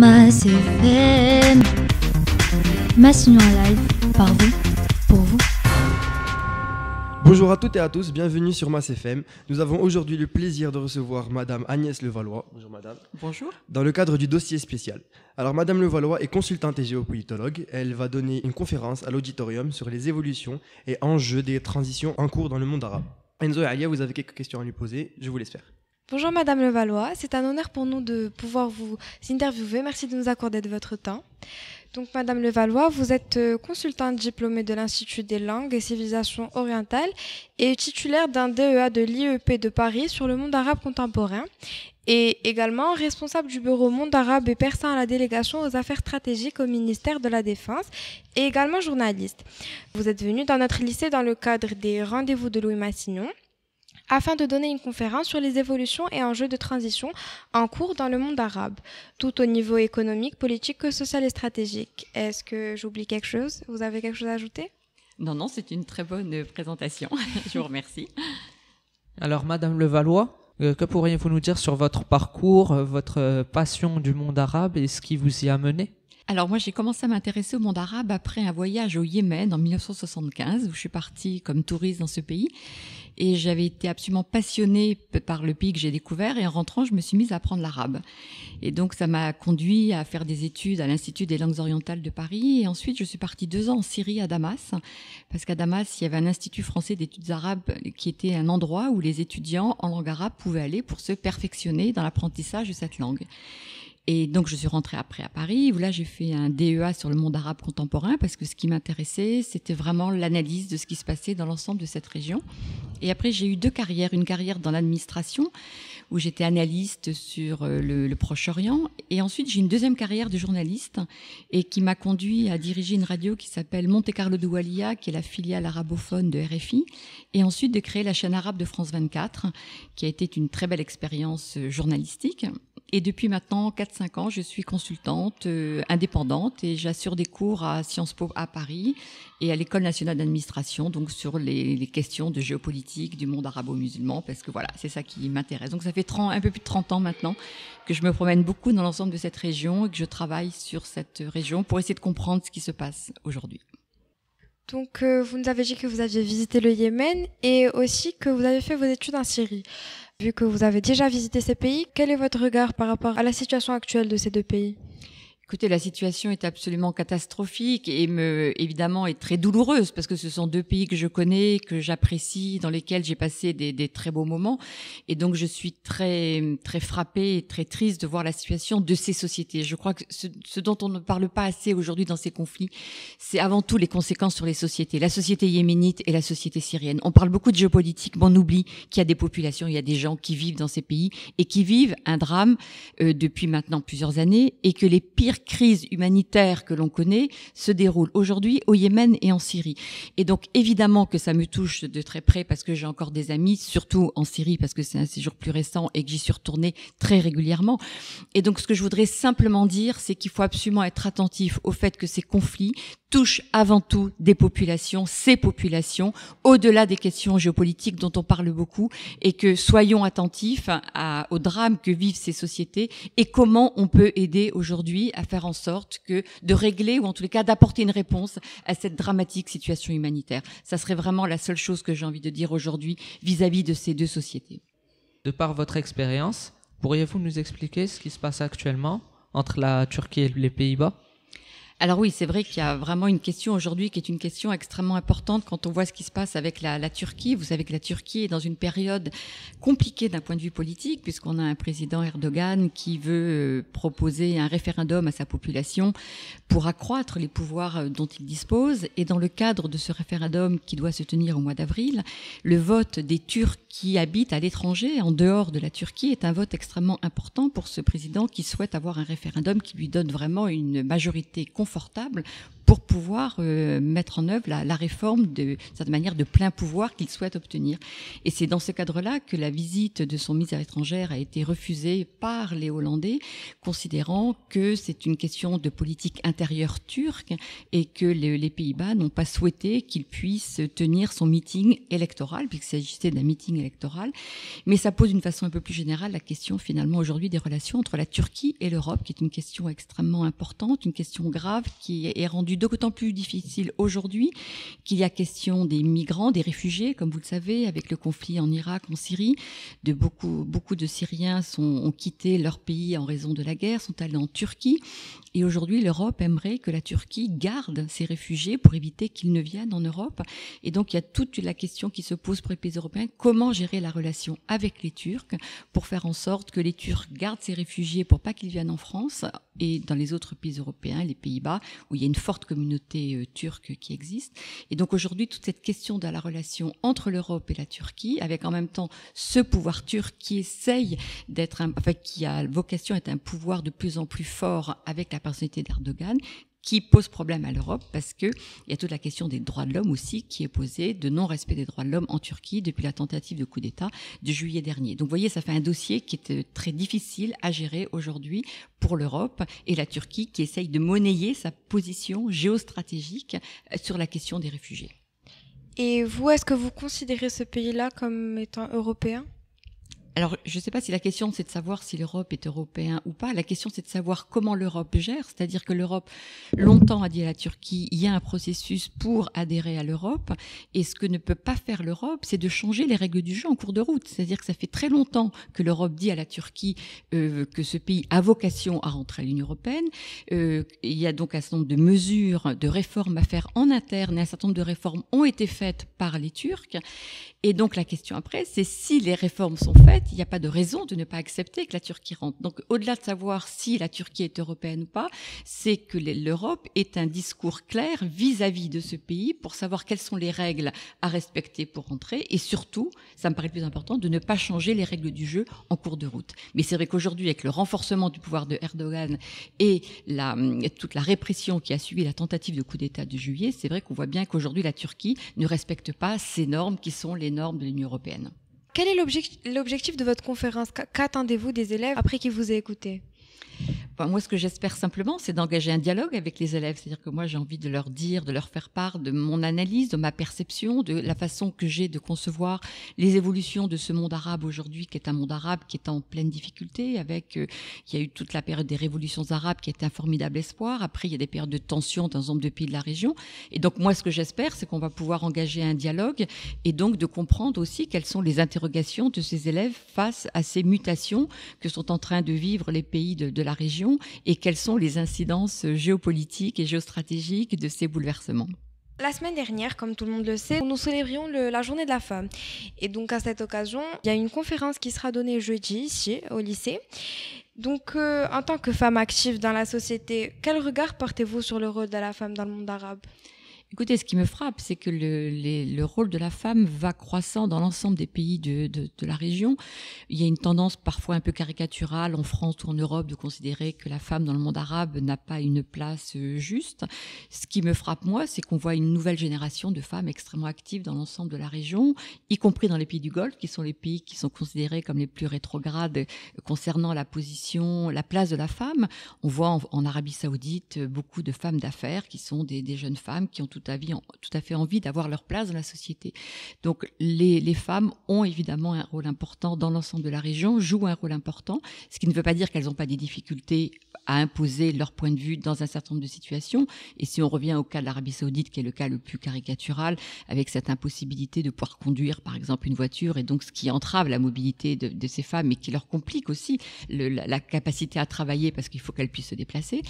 Mass FM. Massino en live, par vous, pour vous. Bonjour à toutes et à tous, bienvenue sur Mass FM. Nous avons aujourd'hui le plaisir de recevoir Madame Agnès Levallois. Bonjour Madame. Bonjour. Dans le cadre du dossier spécial. Alors Madame Levallois est consultante et géopolitologue. Elle va donner une conférence à l'auditorium sur les évolutions et enjeux des transitions en cours dans le monde arabe. Enzo et Alia, vous avez quelques questions à lui poser, je vous laisse faire. Bonjour Madame Levallois, c'est un honneur pour nous de pouvoir vous interviewer. Merci de nous accorder de votre temps. Donc Madame Levallois, vous êtes consultante diplômée de l'Institut des langues et civilisations orientales et titulaire d'un DEA de l'IEP de Paris sur le monde arabe contemporain et également responsable du bureau monde arabe et persan à la délégation aux affaires stratégiques au ministère de la Défense et également journaliste. Vous êtes venue dans notre lycée dans le cadre des rendez-vous de Louis Massignon afin de donner une conférence sur les évolutions et enjeux de transition en cours dans le monde arabe, tout au niveau économique, politique, social et stratégique. Est-ce que j'oublie quelque chose? Vous avez quelque chose à ajouter? Non, c'est une très bonne présentation. Je vous remercie. Alors, Madame Levallois, que pourriez-vous nous dire sur votre parcours, votre passion du monde arabe et ce qui vous y a mené? Alors moi, j'ai commencé à m'intéresser au monde arabe après un voyage au Yémen en 1975, où je suis partie comme touriste dans ce pays. Et j'avais été absolument passionnée par le pays que j'ai découvert. Et en rentrant, je me suis mise à apprendre l'arabe. Et donc, ça m'a conduit à faire des études à l'Institut des langues orientales de Paris. Et ensuite, je suis partie 2 ans en Syrie, à Damas. Parce qu'à Damas, il y avait un institut français d'études arabes qui était un endroit où les étudiants en langue arabe pouvaient aller pour se perfectionner dans l'apprentissage de cette langue. Et donc, je suis rentrée après à Paris, où là, j'ai fait un DEA sur le monde arabe contemporain, parce que ce qui m'intéressait, c'était vraiment l'analyse de ce qui se passait dans l'ensemble de cette région. Et après, j'ai eu 2 carrières. Une carrière dans l'administration, où j'étais analyste sur le Proche-Orient. Et ensuite, j'ai une 2e carrière de journaliste, et qui m'a conduit à diriger une radio qui s'appelle Monte Carlo Doualiya, qui est la filiale arabophone de RFI. Et ensuite, de créer la chaîne arabe de France 24, qui a été une très belle expérience journalistique. Et depuis maintenant 4-5 ans, je suis consultante indépendante et j'assure des cours à Sciences Po à Paris et à l'École nationale d'administration, donc sur les questions de géopolitique du monde arabo-musulman, parce que voilà, c'est ça qui m'intéresse. Donc ça fait un peu plus de 30 ans maintenant que je me promène beaucoup dans l'ensemble de cette région et que je travaille sur cette région pour essayer de comprendre ce qui se passe aujourd'hui. Donc vous nous avez dit que vous aviez visité le Yémen et aussi que vous avez fait vos études en Syrie. Vu que vous avez déjà visité ces pays, quel est votre regard par rapport à la situation actuelle de ces 2 pays? Écoutez, la situation est absolument catastrophique et évidemment est très douloureuse parce que ce sont 2 pays que je connais, que j'apprécie, dans lesquels j'ai passé des très beaux moments. Et donc, je suis très, très frappée et très triste de voir la situation de ces sociétés. Je crois que ce dont on ne parle pas assez aujourd'hui dans ces conflits, c'est avant tout les conséquences sur les sociétés, la société yéménite et la société syrienne. On parle beaucoup de géopolitique, mais on oublie qu'il y a des populations, il y a des gens qui vivent dans ces pays et qui vivent un drame depuis maintenant plusieurs années et que les pires crise humanitaire que l'on connaît se déroule aujourd'hui au Yémen et en Syrie. Et donc, évidemment que ça me touche de très près parce que j'ai encore des amis, surtout en Syrie parce que c'est un séjour plus récent et que j'y suis retournée très régulièrement. Et donc, ce que je voudrais simplement dire, c'est qu'il faut absolument être attentif au fait que ces conflits touchent avant tout des populations, ces populations, au-delà des questions géopolitiques dont on parle beaucoup, et que soyons attentifs au drame que vivent ces sociétés et comment on peut aider aujourd'hui à faire en sorte de régler ou en tous les cas d'apporter une réponse à cette dramatique situation humanitaire. Ça serait vraiment la seule chose que j'ai envie de dire aujourd'hui vis-à-vis de ces 2 sociétés. De par votre expérience, pourriez-vous nous expliquer ce qui se passe actuellement entre la Turquie et les Pays-Bas ? Alors oui, c'est vrai qu'il y a vraiment une question aujourd'hui qui est une question extrêmement importante quand on voit ce qui se passe avec la Turquie. Vous savez que la Turquie est dans une période compliquée d'un point de vue politique puisqu'on a un président Erdogan qui veut proposer un référendum à sa population pour accroître les pouvoirs dont il dispose. Et dans le cadre de ce référendum qui doit se tenir au mois d'avril, le vote des Turcs qui habitent à l'étranger, en dehors de la Turquie, est un vote extrêmement important pour ce président qui souhaite avoir un référendum qui lui donne vraiment une majorité confortable pour pouvoir mettre en œuvre la réforme de cette manière de plein pouvoir qu'il souhaite obtenir. Et c'est dans ce cadre-là que la visite de son ministre des Affaires étrangères a été refusée par les Hollandais, considérant que c'est une question de politique intérieure turque et que les Pays-Bas n'ont pas souhaité qu'il puisse tenir son meeting électoral, puisqu'il s'agissait d'un meeting électoral. Mais ça pose d'une façon un peu plus générale la question finalement aujourd'hui des relations entre la Turquie et l'Europe, qui est une question extrêmement importante, une question grave qui est rendue d'autant plus difficile aujourd'hui qu'il y a question des migrants, des réfugiés, comme vous le savez, avec le conflit en Irak, en Syrie. Beaucoup de Syriens ont quitté leur pays en raison de la guerre, sont allés en Turquie. Et aujourd'hui, l'Europe aimerait que la Turquie garde ces réfugiés pour éviter qu'ils ne viennent en Europe. Et donc, il y a toute la question qui se pose pour les pays européens. Comment gérer la relation avec les Turcs pour faire en sorte que les Turcs gardent ces réfugiés pour pas qu'ils viennent en France et dans les autres pays européens, les Pays-Bas, où il y a une forte communauté turque qui existe. Et donc, aujourd'hui, toute cette question de la relation entre l'Europe et la Turquie, avec en même temps ce pouvoir turc qui essaye qui a vocation à être un pouvoir de plus en plus fort avec la personnalité d'Erdogan, qui pose problème à l'Europe parce que il y a toute la question des droits de l'homme aussi qui est posée, de non-respect des droits de l'homme en Turquie depuis la tentative de coup d'État de juillet dernier. Donc vous voyez, ça fait un dossier qui est très difficile à gérer aujourd'hui pour l'Europe et la Turquie qui essaye de monnayer sa position géostratégique sur la question des réfugiés. Et vous, est-ce que vous considérez ce pays-là comme étant européen ? Alors, je ne sais pas si la question, c'est de savoir si l'Europe est européenne ou pas. La question, c'est de savoir comment l'Europe gère. C'est-à-dire que l'Europe, longtemps, a dit à la Turquie, il y a un processus pour adhérer à l'Europe. Et ce que ne peut pas faire l'Europe, c'est de changer les règles du jeu en cours de route. C'est-à-dire que ça fait très longtemps que l'Europe dit à la Turquie que ce pays a vocation à rentrer à l'Union européenne. Il y a donc un certain nombre de mesures, de réformes à faire en interne. Et un certain nombre de réformes ont été faites par les Turcs. Et donc, la question après, c'est si les réformes sont faites, il n'y a pas de raison de ne pas accepter que la Turquie rentre. Donc, au-delà de savoir si la Turquie est européenne ou pas, c'est que l'Europe ait un discours clair vis-à-vis de ce pays pour savoir quelles sont les règles à respecter pour rentrer. Et surtout, ça me paraît le plus important, de ne pas changer les règles du jeu en cours de route. Mais c'est vrai qu'aujourd'hui, avec le renforcement du pouvoir de Erdogan et toute la répression qui a suivi la tentative de coup d'État de juillet, c'est vrai qu'on voit bien qu'aujourd'hui, la Turquie ne respecte pas ces normes qui sont les normes de l'Union européenne. Quel est l'objectif de votre conférence ? Qu'attendez-vous des élèves après qu'ils vous aient écouté ? Moi, ce que j'espère simplement, c'est d'engager un dialogue avec les élèves. C'est-à-dire que moi, j'ai envie de leur dire, de leur faire part de mon analyse, de ma perception, de la façon que j'ai de concevoir les évolutions de ce monde arabe aujourd'hui, qui est un monde arabe qui est en pleine difficulté. Il y a eu toute la période des révolutions arabes qui est un formidable espoir. Après, il y a des périodes de tension dans un nombre de pays de la région. Et donc, moi, ce que j'espère, c'est qu'on va pouvoir engager un dialogue et donc de comprendre aussi quelles sont les interrogations de ces élèves face à ces mutations que sont en train de vivre les pays de la région et quelles sont les incidences géopolitiques et géostratégiques de ces bouleversements. La semaine dernière, comme tout le monde le sait, nous célébrions la journée de la femme. Et donc à cette occasion, il y a une conférence qui sera donnée jeudi ici, au lycée. Donc en tant que femme active dans la société, quel regard portez-vous sur le rôle de la femme dans le monde arabe ? Écoutez, ce qui me frappe, c'est que le rôle de la femme va croissant dans l'ensemble des pays de la région. Il y a une tendance parfois un peu caricaturale en France ou en Europe de considérer que la femme dans le monde arabe n'a pas une place juste. Ce qui me frappe, moi, c'est qu'on voit une nouvelle génération de femmes extrêmement actives dans l'ensemble de la région, y compris dans les pays du Golfe, qui sont les pays qui sont considérés comme les plus rétrogrades concernant la place de la femme. On voit en Arabie Saoudite beaucoup de femmes d'affaires qui sont des jeunes femmes qui ont tout à fait envie d'avoir leur place dans la société. Donc les femmes ont évidemment un rôle important dans l'ensemble de la région, jouent un rôle important, ce qui ne veut pas dire qu'elles n'ont pas des difficultés à imposer leur point de vue dans un certain nombre de situations. Et si on revient au cas de l'Arabie Saoudite, qui est le cas le plus caricatural, avec cette impossibilité de pouvoir conduire par exemple une voiture, et donc ce qui entrave la mobilité de ces femmes et qui leur complique aussi la capacité à travailler parce qu'il faut qu'elles puissent se déplacer,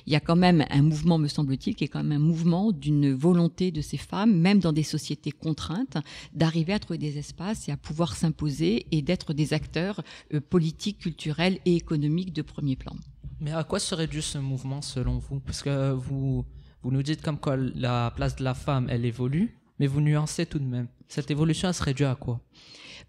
il y a quand même un mouvement, me semble-t-il, qui est quand même un mouvement d'une volonté de ces femmes, même dans des sociétés contraintes, d'arriver à trouver des espaces et à pouvoir s'imposer et d'être des acteurs politiques, culturels et économiques de premier plan. Mais à quoi serait dû ce mouvement selon vous ? Parce que vous nous dites comme quoi la place de la femme, elle évolue, mais vous nuancez tout de même. Cette évolution, elle serait due à quoi ?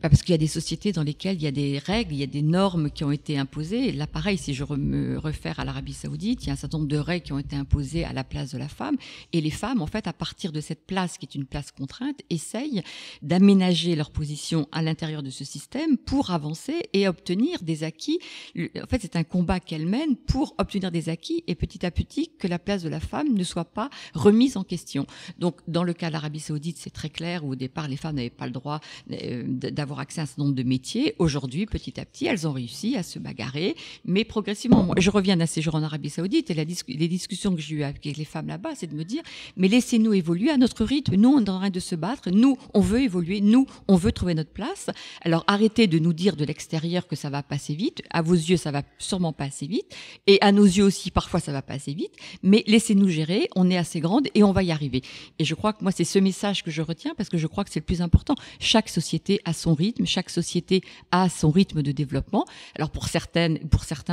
Parce qu'il y a des sociétés dans lesquelles il y a des règles, il y a des normes qui ont été imposées. Et là, pareil, si je me réfère à l'Arabie Saoudite, il y a un certain nombre de règles qui ont été imposées à la place de la femme. Et les femmes, en fait, à partir de cette place, qui est une place contrainte, essayent d'aménager leur position à l'intérieur de ce système pour avancer et obtenir des acquis. En fait, c'est un combat qu'elles mènent pour obtenir des acquis et petit à petit que la place de la femme ne soit pas remise en question. Donc, dans le cas de l'Arabie Saoudite, c'est très clair, où au départ, les femmes n'avaient pas le droit d'avoir accès à un certain nombre de métiers. Aujourd'hui, petit à petit, elles ont réussi à se bagarrer, mais progressivement. Moi, je reviens d'un séjour en Arabie Saoudite et les discussions que j'ai eues avec les femmes là-bas, c'est de me dire, mais laissez-nous évoluer à notre rythme. Nous, on est en train de se battre. Nous, on veut évoluer. Nous, on veut trouver notre place. Alors, arrêtez de nous dire de l'extérieur que ça va passer vite. À vos yeux, ça va sûrement pas assez vite. Et à nos yeux aussi, parfois, ça va pas assez vite. Mais laissez-nous gérer. On est assez grande et on va y arriver. Et je crois que moi, c'est ce message que je retiens parce que je crois que c'est le plus important. Chaque société a son rythme. Chaque société a son rythme de développement. Alors, pour certains,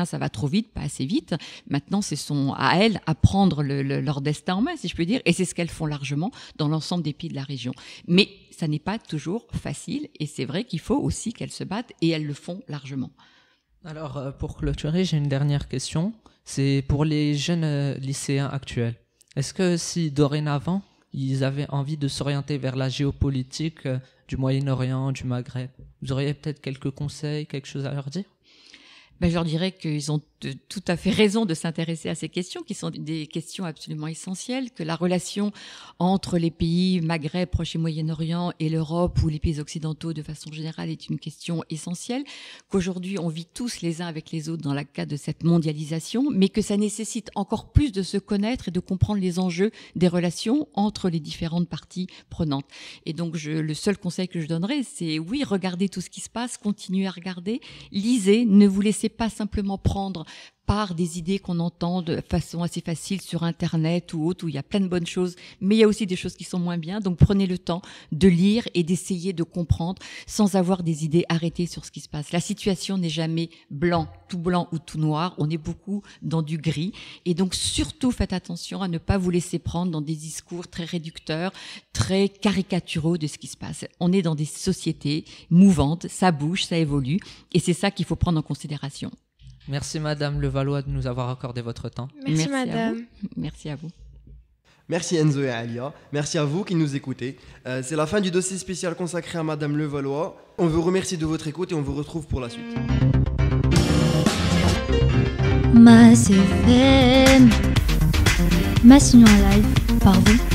ça va trop vite, pas assez vite. Maintenant, c'est à elles à prendre leur destin en main, si je peux dire. Et c'est ce qu'elles font largement dans l'ensemble des pays de la région. Mais ça n'est pas toujours facile. Et c'est vrai qu'il faut aussi qu'elles se battent et elles le font largement. Alors, pour clôturer, j'ai une dernière question. C'est pour les jeunes lycéens actuels. Est-ce que si dorénavant, ils avaient envie de s'orienter vers la géopolitique du Moyen-Orient, du Maghreb, vous auriez peut-être quelques conseils, quelque chose à leur dire ? Je leur dirais qu'ils ont tout à fait raison de s'intéresser à ces questions, qui sont des questions absolument essentielles, que la relation entre les pays Maghreb, Proche et Moyen-Orient et l'Europe ou les pays occidentaux de façon générale est une question essentielle, qu'aujourd'hui on vit tous les uns avec les autres dans le cadre de cette mondialisation, mais que ça nécessite encore plus de se connaître et de comprendre les enjeux des relations entre les différentes parties prenantes. Et donc le seul conseil que je donnerais, c'est oui, regardez tout ce qui se passe, continuez à regarder, lisez, ne vous laissez pas simplement prendre par des idées qu'on entend de façon assez facile sur Internet ou autre, où il y a plein de bonnes choses, mais il y a aussi des choses qui sont moins bien. Donc prenez le temps de lire et d'essayer de comprendre sans avoir des idées arrêtées sur ce qui se passe. La situation n'est jamais blanc ou tout noir, on est beaucoup dans du gris. Et donc surtout faites attention à ne pas vous laisser prendre dans des discours très réducteurs, très caricaturaux de ce qui se passe. On est dans des sociétés mouvantes, ça bouge, ça évolue, et c'est ça qu'il faut prendre en considération. Merci Madame Levallois de nous avoir accordé votre temps. Merci Madame. Merci à vous. Merci Enzo et Alia. Merci à vous qui nous écoutez. C'est la fin du dossier spécial consacré à Madame Levallois. On vous remercie de votre écoute et on vous retrouve pour la suite. Mass FM, Mass Union Live, par vous.